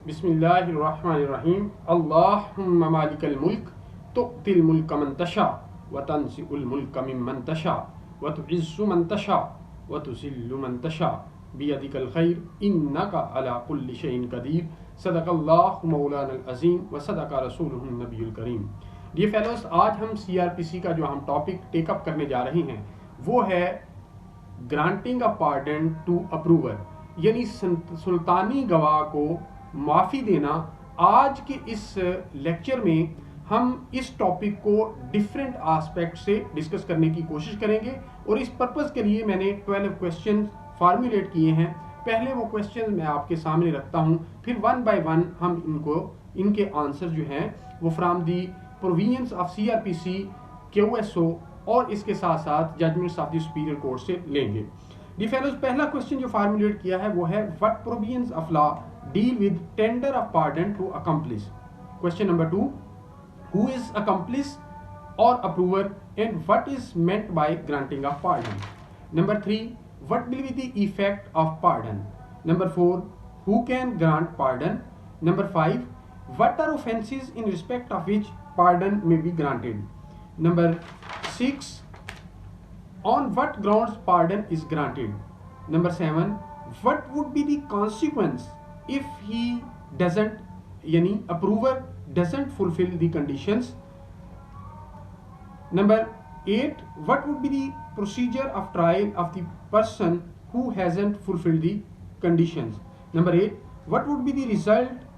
बिस्मिल्लाहिर्रहमानिर्रहीम। अल्लाहुम्मा मालिकल मुल्क तुअतिल मुल्क मन तशा व तंसिउल मुल्क मिम्मन तशा व तुइज्जु मन तशा व तुज़िल्लु मन तशा बियदिकल खैर इन्नका अला कुल्लि शैइन कदीर। सदक़ल्लाहु मौलानल अज़ीम व सदक़ रसूलुहुन नबियुल करीम। डियर फेलोस, आज हम CRPC का जो हम टॉपिक टेकअप करने जा रहे हैं वो है granting a pardon to approver, यानी सुल्तानी गवाह को माफ़ी देना। आज के इस लेक्चर में हम इस टॉपिक को डिफरेंट एस्पेक्ट से डिस्कस करने की कोशिश करेंगे और इस पर्पज़ के लिए मैंने 12 क्वेश्चन फार्मुलेट किए हैं। पहले वो क्वेश्चन मैं आपके सामने रखता हूँ, फिर वन बाय वन हम इनके आंसर जो हैं वो from the provisions of CRPC, QSO और इसके साथ साथ judgments of the superior court से लेंगे। डी फेलोज, पहला क्वेश्चन जो फार्मुलेट किया है वो है what provisions of law deal with tender of pardon to accomplice. Question number 2, who is accomplice और approver and what is meant by granting of pardon. Number 3, what will be the effect of pardon. Number 4, who can grant pardon. Number 5, what are offences in respect of which pardon may be granted. Number 6, on what grounds pardon is granted. Number 7, what would be the consequence if he doesn't, yani approver doesn't fulfill the conditions. Number 8, what would be the procedure of trial of the person who hasn't fulfilled the conditions. Number 8, what would be the result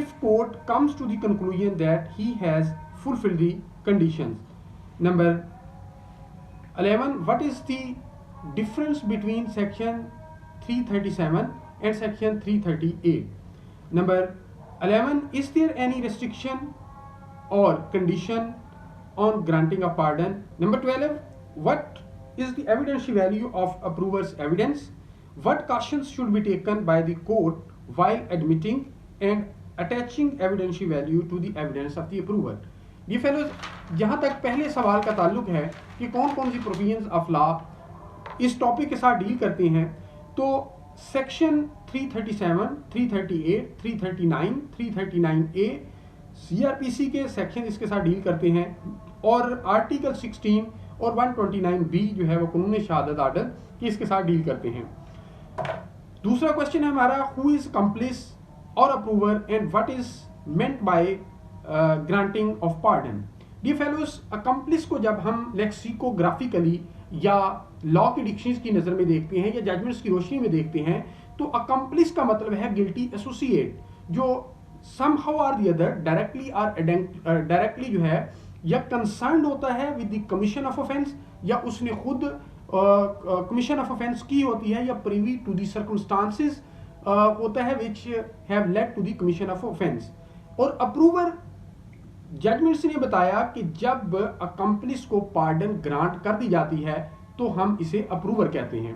if court comes to the conclusion that he has fulfilled the conditions. Number 11, what is the difference between section 337 and section 338. Number 11, is there any restriction or condition on granting a pardon. Number 12, what is the evidentiary value of approver's evidence. What cautions should be taken by the court while admitting and attaching evidentiary value to the evidence of the approver. ये fellows, जहाँ तक पहले सवाल का ताल्लुक है कि कौन कौन सी प्रोविजंस ऑफ लॉ इस टॉपिक के साथ डील करते हैं, तो सेक्शन 337, 338, 339, 339A CRPC के सेक्शन इसके साथ डील करते हैं और आर्टिकल 16 और 129B जो है वो कानून शहादत आर्डर की इसके साथ डील करते हैं। दूसरा क्वेश्चन है हमारा, हु इज कंप्लिस और approver and what is meant by granting of pardon. Dear fellows, accomplice को जब हम लेक्सिकोग्राफिकली या लॉ की डिक्शनरीज की नज़र में देखते हैं या जजमेंट्स की रोशनी में देखते हैं तो अकम्प्लिस का मतलब है गिल्टी एसोसिएट, जो somehow or the other directly जो है या कंसर्न होता है with the commission of offence, या उसने खुद कमीशन ऑफ ऑफेंस की होती है, या प्रिवी टू द सर्कमस्टांसेस होता है which have led to the commission of offence. और अप्रूवर जजमेंट्स ने बताया कि जब अकम्प्लिस को पार्डन ग्रांट कर दी जाती है तो हम इसे अप्रूवर कहते हैं।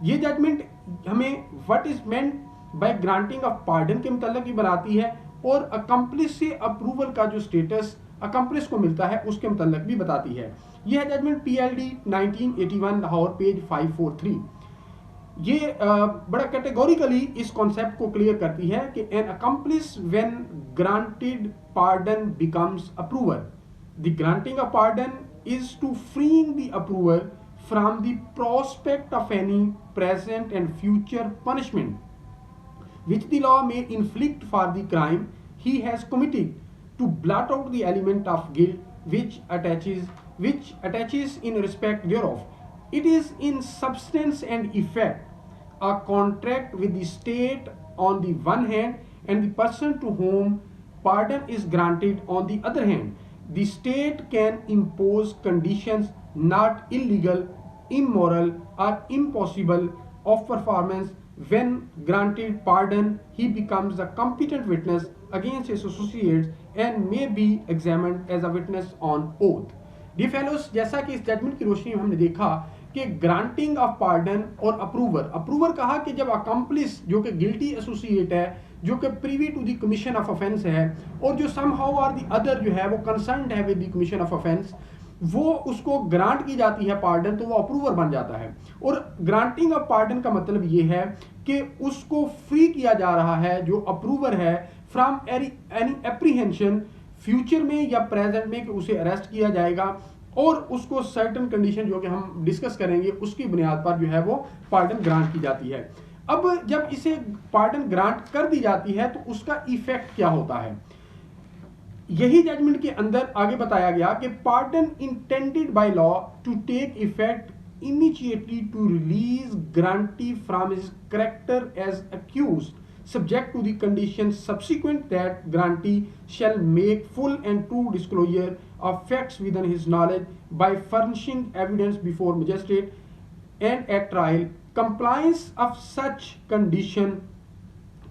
ये जजमेंट हमें what is meant by granting of pardon के मतलब भी बनाती है और अकम्प्लिस से अप्रूवल का जो स्टेटस अकम्प्लिस को मिलता है उसके मतलब भी बताती है। यह है जजमेंट PLD 1981 लाहौर पेज 543। ये बड़ा कैटेगोरिकली इस कॉन्सेप्ट को क्लियर करती है कि an accomplice when granted pardon becomes approver. The granting of pardon is to freeing the approver from the prospect of any present and future punishment which the law may inflict for the crime he has committed, to blot out the element of guilt which attaches in respect thereof. It is in substance and effect a contract with the state on the one hand and the person to whom pardon is granted on the other hand. The state can impose conditions not illegal, immoral or impossible of performance. When granted pardon, he becomes a competent witness against his associates and may be examined as a witness on oath. Dear fellows, जैसा कि इस judgement की रोशनी में हमने देखा कि granting of pardon और approver कहा कि जब अकम्प्लिस जो कि गिल्टी एसोसिएट है, जो कि privy to the commission of offence है और जो समहाउ आर द अदर जो है वो कंसर्न्ड है with the commission of offence, वो उसको ग्रांट की जाती है पार्डन, तो वो अप्रूवर बन जाता है। और ग्रांटिंग ऑफ पार्डन का मतलब ये है कि उसको फ्री किया जा रहा है, जो अप्रूवर है, फ्रॉम एनी एप्रीहेंशन फ्यूचर में या प्रेजेंट में कि उसे अरेस्ट किया जाएगा, और उसको सर्टन कंडीशन जो कि हम डिस्कस करेंगे उसकी बुनियाद पर जो है वो पार्डन ग्रांट की जाती है। अब जब इसे पार्डन ग्रांट कर दी जाती है तो उसका इफेक्ट क्या होता है, यही जजमेंट के अंदर आगे बताया गया कि pardon intended by law to take effect immediately to release grantee from his character as accused, subject to the conditions subsequent that grantee shall make full and true disclosure of facts within his knowledge by furnishing evidence before magistrate and at trial. Compliance of such condition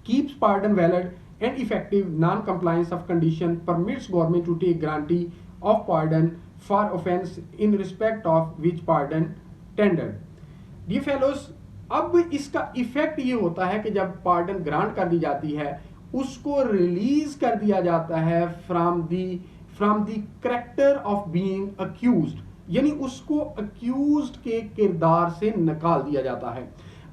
keeps pardon valid and effective. Non-compliance of condition permits government to take grantee of pardon for offence in respect of which pardon tendered. Dear fellows, अब इसका effect ये होता है कि जब pardon grant कर दी जाती है उसको रिलीज कर दिया जाता है from the character of being accused, यानी उसको अक्यूज्ड के किरदार से निकाल दिया जाता है।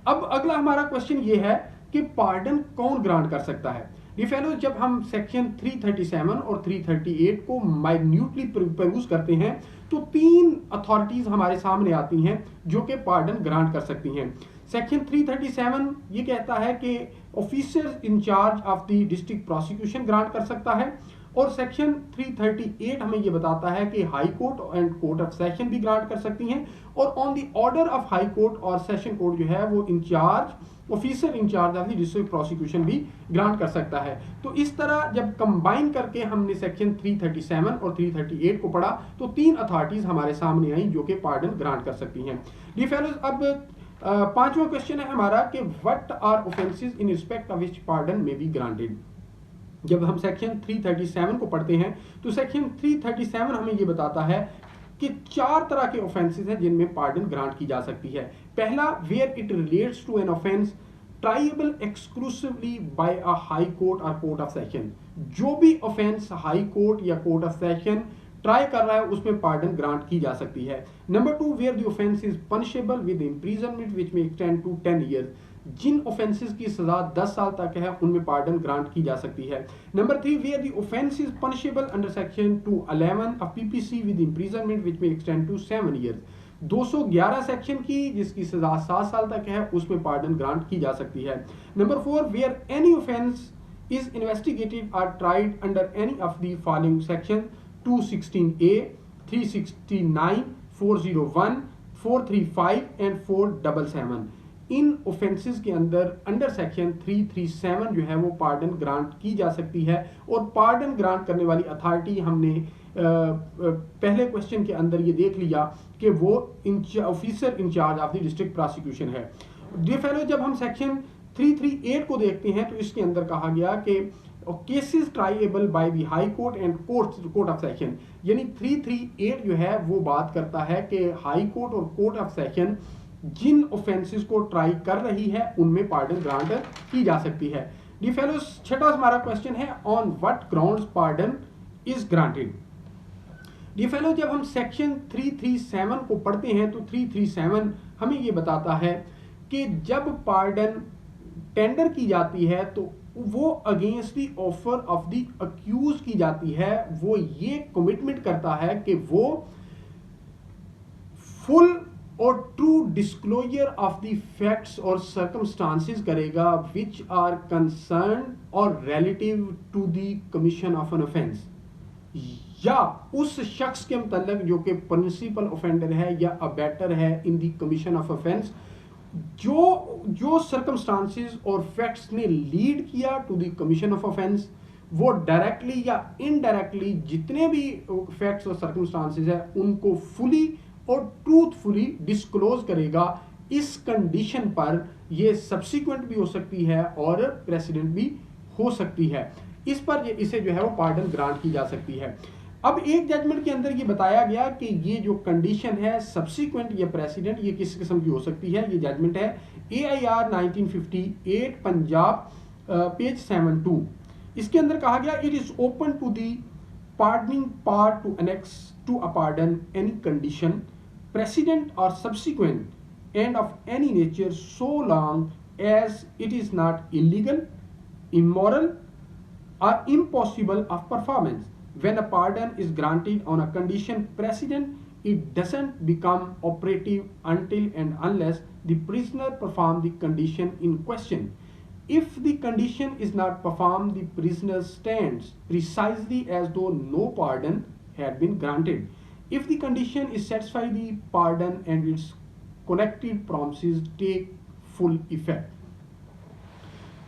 अब अगला हमारा क्वेश्चन ये है कि पार्डन कौन ग्रांट कर सकता है। डियर फेलोस, जब हम सेक्शन 337 और 338 को माइन्यूटली परयूज करते हैं तो तीन अथॉरिटीज हमारे सामने आती हैं जो कि पार्डन ग्रांट कर सकती हैं। सेक्शन 337 ये कहता है कि officer incharge of the district prosecution grant कर सकता है, और सेक्शन 338 हमें ये बताता है कि high court and court of session भी ग्रांट कर सकती हैं, और on the order of high court और सेशन कोर्ट जो है वो officer incharge of the district prosecution भी ग्रांट कर सकता है। तो इस तरह जब कंबाइन करके हमने सेक्शन 337 और 338 को पढ़ा तो तीन अथॉरिटीज हमारे सामने आई जो कि पार्डन ग्रांट कर सकती हैं। डियर फेलोज, अब पांचवा क्वेश्चन है हमारा कि what are offences in respect of which pardon may be granted. जब हम सेक्शन 337 को पढ़ते हैं तो सेक्शन 337 हमें ये बताता है कि चार तरह के ऑफेंसेस हैं जिनमें पार्डन ग्रांट की जा सकती है। पहला, where it relates to an offence triable exclusively by a high court और कोर्ट ऑफ सेशन। जो भी ऑफेंस हाई कोर्ट या कोर्ट ऑफ सेशन ट्राई कर रहा है उसमें पार्डन ग्रांट की जा सकती है। Number 2, where the offence is punishable with imprisonment which may extend to 10 years. जिन ऑफेंसेस की सजा 10 साल तक है उनमें पार्डन ग्रांट की जा सकती है। Number 3, where the offence is punishable under section 211 of PPC with imprisonment which may extend to 7 years. 211 section की जिसकी सजा 7 साल तक है उसमें पार्डन ग्रांट की जा सकती है। Number 4, where any offence is investigated और tried under any of the following section 216A, 369, 401, 435 and 477। इन ऑफेंसेस के अंदर अंडर सेक्शन 337 जो है वो पार्डन ग्रांट की जा सकती है, और पार्डन ग्रांट करने वाली अथॉरिटी हमने पहले क्वेश्चन के अंदर ये देख लिया कि वो officer incharge of the district prosecution है। डियर फेलो, जब हम सेक्शन 338 को देखते हैं तो इसके अंदर कहा गया कि cases triable by the high court and court of session, यानी 338 जो है वो बात करता है कि हाई कोर्ट और कोर्ट ऑफ सेशन जिन ऑफेंसेस को ट्राई कर रही है उनमें पार्डन ग्रांट की जा सकती है। डियर फेलोस, छठा हमारा क्वेश्चन है on what grounds pardon is granted. Dear fellow, जब हम सेक्शन 337 को पढ़ते हैं तो 337 हमें ये बताता है कि जब पार्डन टेंडर की जाती है तो वो against the offer of the accused की जाती है। वो ये कमिटमेंट करता है कि वो फुल और true disclosure of the facts और सर्कमस्टांसेस करेगा विच आर कंसर्न और relative to the commission of an offence, या उस शख्स के मतलब जो कि प्रिंसिपल ऑफेंडर है या अबैटर है in the commission of offence, जो सर्कमस्टांसेस और फैक्ट्स ने लीड किया to the commission of offence, वो डायरेक्टली या इनडायरेक्टली जितने भी फैक्ट्स और सर्कमस्टांसेस है उनको फुली और ट्रूथफुली डिस्क्लोज करेगा। इस कंडीशन पर ये सब्सिक्वेंट भी हो सकती है और प्रेसिडेंट भी हो सकती है। इस पर इसे जो है वो पार्डन ग्रांट की जा सकती है। अब एक जजमेंट के अंदर ये बताया गया कि ये जो कंडीशन है सब्सिक्वेंट या प्रेसिडेंट, ये किस किस्म की हो सकती है। ये जजमेंट है AIR 1958 पंजाब पेज 72। इसके अंदर कहा गया it is open to the pardoning part to annex to a pardon any condition precedent or subsequent and of any nature so long as it is not illegal, immoral, or impossible of performance. When a pardon is granted on a condition precedent, it doesn't become operative until and unless the prisoner performs the condition in question. If the condition is not performed, the prisoner stands precisely as though no pardon had been granted. If the condition is satisfied, the pardon and its connected promises take full effect.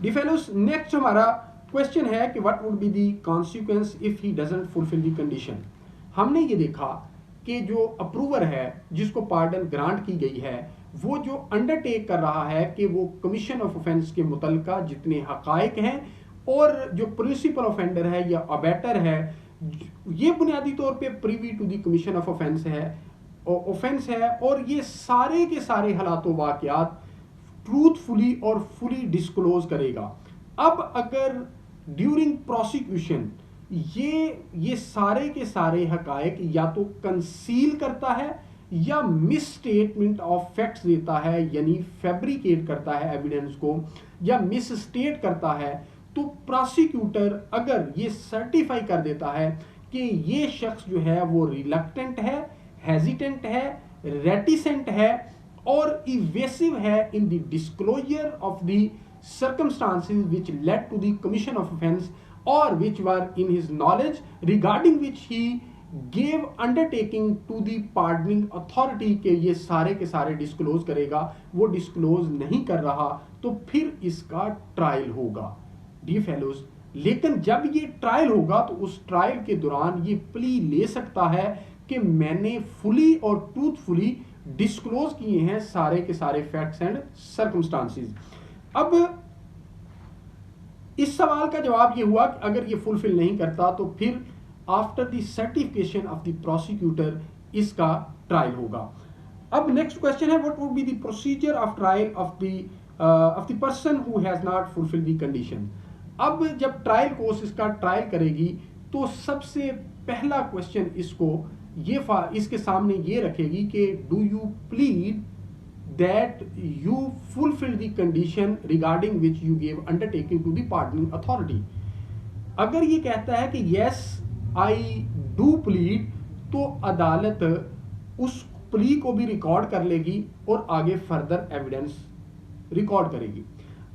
D fellows, next हमारा question है कि what would be the consequence if he doesn't fulfil the condition. हमने ये देखा कि जो approver है जिसको पार्डन ग्रांट की गई है वो जो अंडरटेक कर रहा है कि वो कमीशन ऑफ ऑफेंस के मुतलका जितने हकायक हैं और जो प्रिंसिपल ऑफेंडर है या अबैटर है ये बुनियादी तौर पे privy to the commission of offence है और ये सारे के सारे हालातों वाक़यात ट्रूथफुली और फुली डिस्क्लोज करेगा। अब अगर ड्यूरिंग प्रोसिक्यूशन ये सारे के सारे हकायक या तो कंसील करता है या मिस स्टेटमेंट ऑफ फैक्ट्स देता है, यानी फैब्रिकेट करता है एविडेंस को या मिस स्टेट करता है, तो प्रोसिक्यूटर अगर ये सर्टिफाई कर देता है कि ये शख्स जो है वो रिलक्टेंट है, हेजिटेंट है, रेटिसेंट है और इवेसिव है in the disclosure of the circumstances which led to the commission of offense or which were in his knowledge, regarding which he gave undertaking to the pardoning authority के ये सारे के सारे disclose करेगा, वो डिस्क्लोज नहीं कर रहा तो फिर इसका ट्रायल होगा। डी फेलोज, लेकिन जब ये ट्रायल होगा तो उस ट्रायल के दौरान ये प्ली ले सकता है कि मैंने फुली और ट्रूथफुली डिस्क्लोज किए हैं सारे के सारे फैक्ट्स एंड सर्कमस्टांसेस। अब इस सवाल का जवाब ये हुआ कि अगर ये फुलफिल नहीं करता तो फिर after the certification of the prosecutor इसका ट्रायल होगा। अब नेक्स्ट क्वेश्चन है, what would be the procedure of trial of the person who has not fulfil the condition. अब जब ट्रायल कोर्स इसका ट्रायल करेगी तो सबसे पहला क्वेश्चन इसके सामने ये रखेगी कि do you plead that you fulfill the condition regarding which you gave undertaking to the pardoning authority। अगर ये कहता है कि yes I do plead तो अदालत उस प्ली को भी रिकॉर्ड कर लेगी और आगे फर्दर एविडेंस रिकॉर्ड करेगी।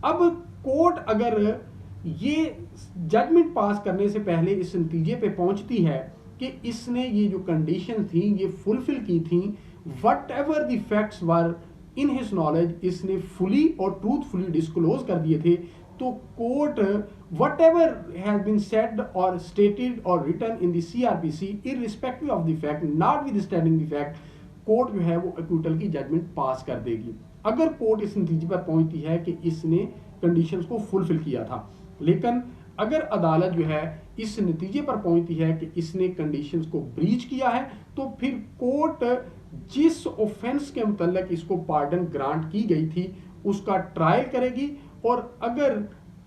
अब कोर्ट अगर ये जजमेंट पास करने से पहले इस नतीजे पे पहुंचती है कि इसने ये जो कंडीशन थी ये फुलफिल की थी, whatever the facts were in his knowledge, इसने फुली और ट्रूथफुली डिस्क्लोज कर दिए थे, तो court whatever has been said और स्टेटेड और written in the CRPC irrespective of the fact, notwithstanding the fact, court जो है वो एक्विटल की जजमेंट पास कर देगी। अगर कोर्ट इस नतीजे पर पहुंचती है कि इसने कंडीशंस को फुलफिल किया था, लेकिन अगर अदालत जो है इस नतीजे पर पहुंचती है कि इसने कंडीशंस को ब्रीच किया है तो फिर कोर्ट जिस ऑफेंस के मुतल्लिक इसको पार्डन ग्रांट की गई थी उसका ट्रायल करेगी और अगर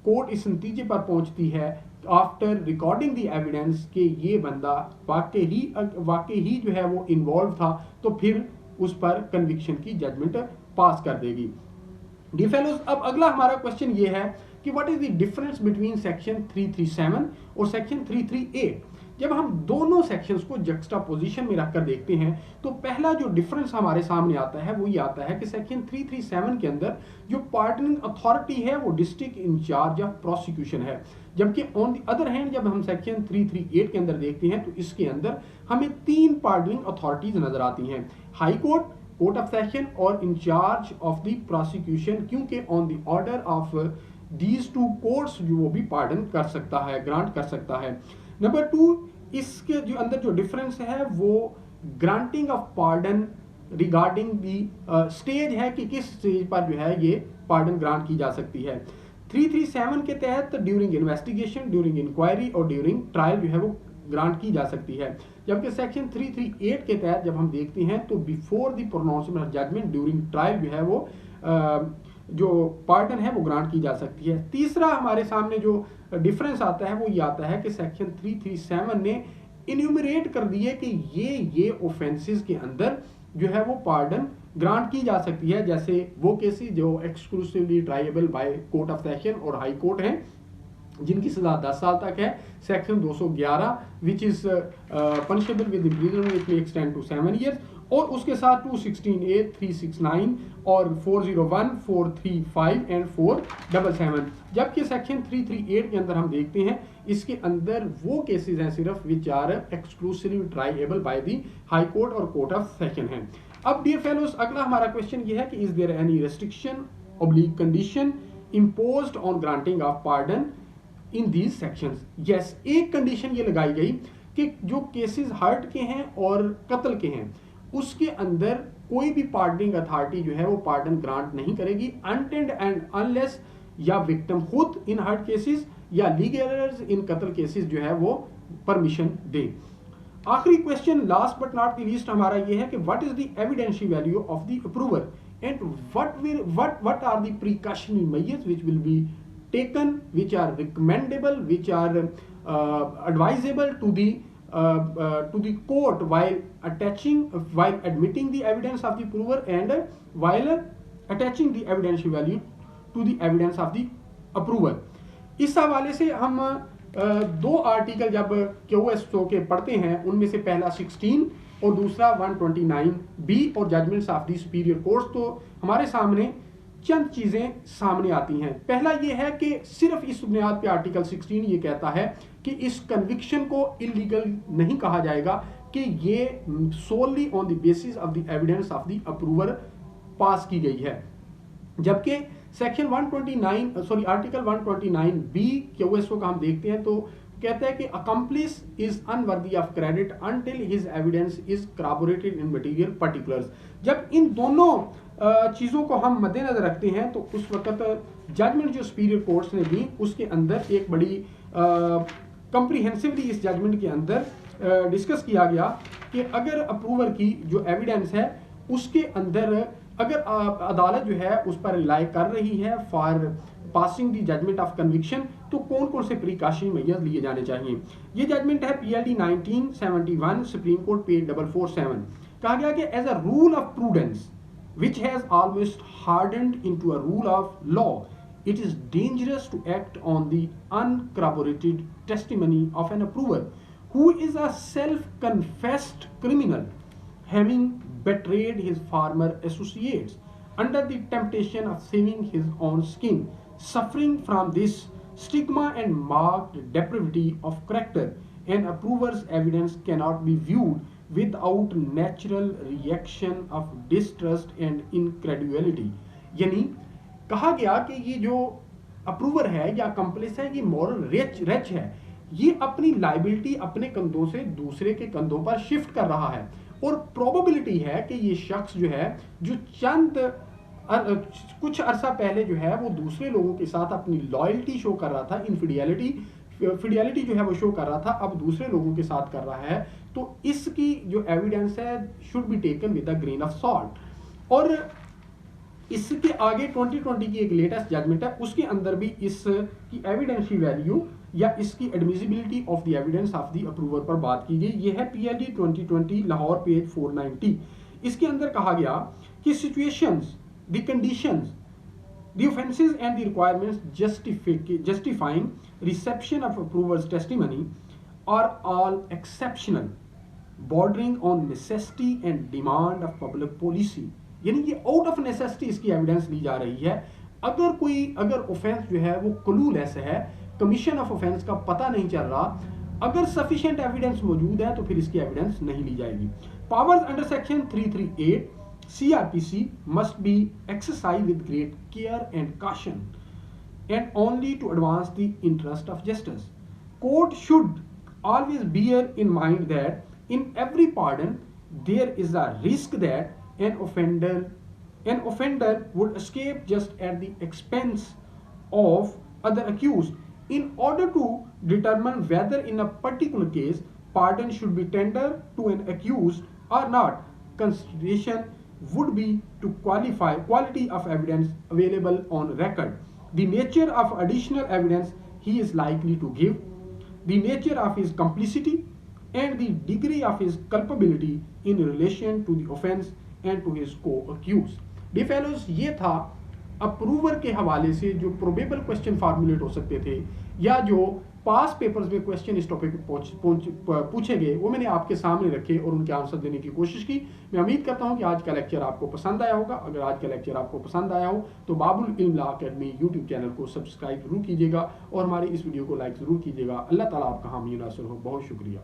कोर्ट इस नतीजे पर पहुंचती है आफ्टर रिकॉर्डिंग द एविडेंस कि ये बंदा वाकई ही जो है वो इन्वॉल्व था तो फिर उस पर कन्विक्शन की जजमेंट पास कर देगी। डी फेलोज, अब अगला हमारा क्वेश्चन ये है कि what is the difference between section 337 और सेक्शन 338। जब हम दोनों सेक्शंस को जक्स्टापोजिशन में रखकर देखते हैं तो पहला जो डिफरेंस हमारे सामने आता है वो ये आता है कि सेक्शन 337 के अंदर जो पार्डनिंग अथॉरिटी है वो डिस्ट्रिक्ट इंचार्ज ऑफ प्रोसिक्यूशन है, जबकि ऑन द अदर हैंड जब हम सेक्शन 338 के अंदर देखते हैं तो इसके अंदर हमें 3 पार्डनिंग अथॉरिटीज नजर आती हैं, high court, court of session और इंचार्ज ऑफ द प्रोसिक्यूशन, क्योंकि on the order of these 2 courts जो वो भी पार्डन कर सकता है, ग्रांट कर सकता है। नंबर 2, इसके जो अंदर जो डिफरेंस है वो granting of pardon regarding the stage है कि किस स्टेज पर जो है ये पार्डन ग्रांट की जा सकती है। 337 के तहत ड्यूरिंग इन्वेस्टिगेशन, ड्यूरिंग इंक्वायरी और ड्यूरिंग ट्रायल जो है वो ग्रांट की जा सकती है, जबकि सेक्शन 338 के तहत जब हम देखते हैं तो before the pronouncement of judgement during trial जो है वो जो पार्डन है वो ग्रांट की जा सकती है। तीसरा हमारे सामने जो डिफरेंस आता है वो ये आता है कि सेक्शन 337 ने इन्यूमरेट कर दिए कि ये ऑफेंसेस के अंदर जो है वो पार्डन ग्रांट की जा सकती है, जैसे वो केसेस जो exclusively triable by court of session और हाई कोर्ट हैं, जिनकी सजा 10 साल तक है। Section 211 which is punishable with imprisonment which may extend to 7 years, और उसके साथ 216A, 369 और 401, 435 एंड 477। जबकि सेक्शन 338 के अंदर हम देखते हैं इसके अंदर वो केसेस हैं सिर्फ which are exclusively triable by the high court और कोर्ट ऑफ सेशन हैं। अब डियर फेलोज, अगला हमारा क्वेश्चन ये है कि is there any restriction oblique condition imposed on granting of pardon in these sections? Yes, एक कंडीशन ये लगाई गई कि जो केसेस हर्ट के हैं और कत्ल के हैं उसके अंदर कोई भी पार्डनिंग अथॉरिटी जो है वो पार्डन ग्रांट नहीं करेगी अनटिल एंड अनलेस या विक्टिम खुद इन हर्ट केसेस या लीगलर्स इन कत्ल केसेस जो है वो परमिशन दे। आखिरी question last but not the least हमारा ये है कि what is the evidential value of the approver and what are the precautionary measures which will be taken, which are recommendable, which are advisable to the court while admitting the evidence of the prover and while attaching the evidential value to the evidence of the approver। इस हवाले से हम दो article जब QSO के पढ़ते हैं उनमें से पहला 16 और दूसरा 129B और judgements of the superior courts, तो हमारे सामने चंद चीजें सामने आती हैं। पहला यह है कि सिर्फ इस बुनियाद पे आर्टिकल 16 ये कहता है कि इस कन्विक्शन को इलीगल नहीं कहा जाएगा कि ये solely on the basis of the evidence of the approver pass की गई है। जबकि सेक्शन 129 आर्टिकल 129B QSO का हम देखते हैं तो कहता है कि accomplish is unworthy of credit until his evidence is corroborated in material particulars. जब इन दोनों चीज़ों को हम मद्देनजर रखते हैं तो उस वक्त जजमेंट जो सुपीरियर कोर्ट्स ने दी उसके अंदर एक बड़ी कंप्रीहेंसिवली इस जजमेंट के अंदर डिस्कस किया गया कि अगर अप्रूवर की जो एविडेंस है उसके अंदर अगर अदालत जो है उस पर रिलाई कर रही है for passing the judgement of conviction तो कौन कौन से प्रिकॉशनरी मेजर्स लिए जाने चाहिए। ये जजमेंट है PLD 1971 सुप्रीम कोर्ट पेज 447। कहा गया कि as a rule of prudence which has almost hardened into a rule of law, it is dangerous to act on the uncorroborated testimony of an approver who is a self-confessed criminal having betrayed his former associates under the temptation of saving his own skin, suffering from this stigma and marked depravity of character. An approver's evidence cannot be viewed without natural reaction of distrust and incredulity। यानी कहा गया कि ये जो approver है या कंप्लिस है ये मॉरल रिच है, ये अपनी लाइबिलिटी अपने कंधों से दूसरे के कंधों पर शिफ्ट कर रहा है और प्रोबेबिलिटी है कि ये शख्स जो है जो कुछ अरसा पहले जो है वो दूसरे लोगों के साथ अपनी लॉयल्टी शो कर रहा था, फिडियलिटी जो है वो शो कर रहा था, अब दूसरे लोगों के साथ कर रहा है, तो इसकी जो एविडेंस है should be taken with a grain of salt. और इसके आगे 2020 की एक लेटेस्ट जजमेंट है उसके अंदर भी इसकी एविडेंशियल वैल्यू या इसकी admissibility of the evidence of the approver पर बात की गई। ये है PLD 2020 लाहौर पेज 490। इसके अंदर कहा गया कि situations, the conditions, the offences and the requirements justifying reception of approver's testimony are all exceptional, bordering on necessity and demand of public policy। यानी कि आउट ऑफ नेसेसिटी इसकी एविडेंस ली जा रही है। अगर ऑफेंस जो है वो क्लूलेस है, कमीशन ऑफ ऑफेंस का पता नहीं चल रहा, अगर सफिशिएंट एविडेंस मौजूद है तो फिर इसकी एविडेंस नहीं ली जाएगी। Powers under section 338 CRPC must be exercised with great care and caution and only to advance the interest of justice. Court should always bear in mind that in every pardon there is a risk that an offender would escape just at the expense of other accused. In order to determine whether in a particular case pardon should be tendered to an accused or not, consideration would be to quality of evidence available on record, the nature of additional evidence he is likely to give, the nature of his complicity, and the degree of his culpability in relation to the offense and to his co accused. Dear fellows, ये था approver के हवाले से जो probable question formulate हो सकते थे या जो पास पेपर्स में क्वेश्चन इस टॉपिक पे पूछे गए, वो मैंने आपके सामने रखे और उनके आंसर देने की कोशिश की। मैं उम्मीद करता हूं कि आज का लेक्चर आपको पसंद आया होगा। अगर आज का लेक्चर आपको पसंद आया हो तो बाबुल इल्म लॉ अकेडमी यूट्यूब चैनल को सब्सक्राइब जरूर कीजिएगा और हमारी इस वीडियो को लाइक जरूर कीजिएगा। अल्लाह ताला आपका हामी नासिर हो। बहुत शुक्रिया।